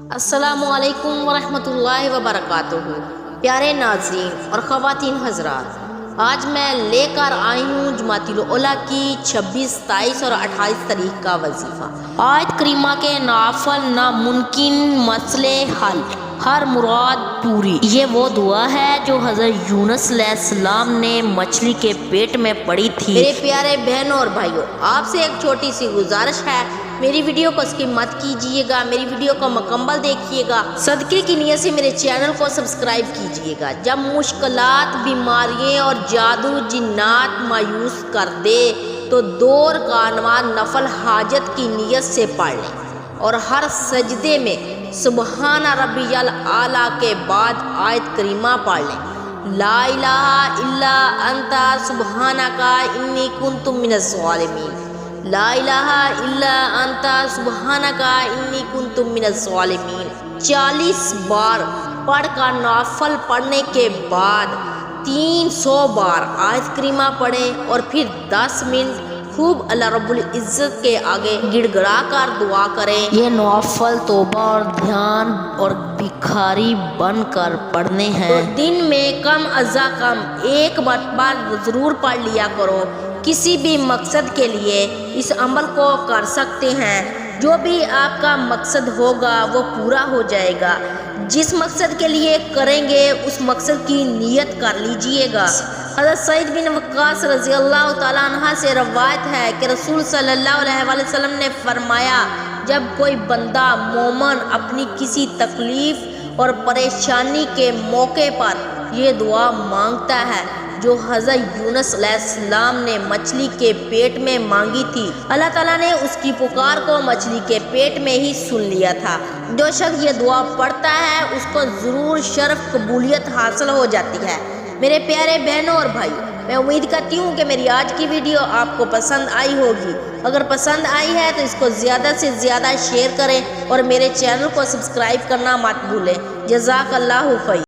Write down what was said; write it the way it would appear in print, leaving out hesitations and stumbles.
السلام علیکم ورحمۃ اللہ وبرکاتہ۔ پیارے ناظرین اور خواتین حضرات، آج میں لے کر آئی ہوں جماعت الاولیٰ کی 26، 27 اور 28 تاریخ کا وظیفہ۔ آیت کریمہ کے نافل ناممکن مسئلے حل، ہر مراد پوری۔ یہ وہ دعا ہے جو حضرت یونس علیہ السلام نے مچھلی کے پیٹ میں پڑھی تھی۔ میرے پیارے بہنوں اور بھائیوں، آپ سے ایک چھوٹی سی گزارش ہے، میری ویڈیو کو اسکپ مت کیجیے گا، میری ویڈیو کو مکمل دیکھیے گا، صدقے کی نیت سے میرے چینل کو سبسکرائب کیجیے گا۔ جب مشکلات، بیماریاں اور جادو جنات مایوس کر دے تو 2 رکعت نفل حاجت کی نیت سے پڑھ لیں، اور ہر سجدے میں سبحان ربی الاعلیٰ کے بعد آیت کریمہ پڑھ لیں، لا الہ الا انت سبحانک انی کنت من الظالمین، لا الہ الا انت سبحانک انی کنت من الظالمین 40 بار پڑھ کر نافل پڑھنے کے بعد 300 بار آیت کریمہ پڑھیں، اور پھر 10 منٹ خوب اللہ رب العزت کے آگے گڑ گڑا کر دعا کریں۔ یہ نوافل توبہ اور دھیان اور بھکاری بن کر پڑھنے ہیں، تو دن میں کم از کم 1 مرتبہ ضرور پڑھ لیا کرو۔ کسی بھی مقصد کے لیے اس عمل کو کر سکتے ہیں، جو بھی آپ کا مقصد ہوگا وہ پورا ہو جائے گا۔ جس مقصد کے لیے کریں گے اس مقصد کی نیت کر لیجئے گا۔ حضرت سعید بن وقاص رضی اللہ تعالیٰ عنہ سے روایت ہے کہ رسول صلی اللہ علیہ وآلہ وسلم نے فرمایا، جب کوئی بندہ مومن اپنی کسی تکلیف اور پریشانی کے موقع پر یہ دعا مانگتا ہے جو حضرت یونس علیہ السلام نے مچھلی کے پیٹ میں مانگی تھی، اللہ تعالیٰ نے اس کی پکار کو مچھلی کے پیٹ میں ہی سن لیا تھا۔ جو شخص یہ دعا پڑھتا ہے اس کو ضرور شرف قبولیت حاصل ہو جاتی ہے۔ میرے پیارے بہنوں اور بھائیوں، میں امید کرتی ہوں کہ میری آج کی ویڈیو آپ کو پسند آئی ہوگی۔ اگر پسند آئی ہے تو اس کو زیادہ سے زیادہ شیئر کریں، اور میرے چینل کو سبسکرائب کرنا مت بھولیں۔ جزاک اللہ خیر۔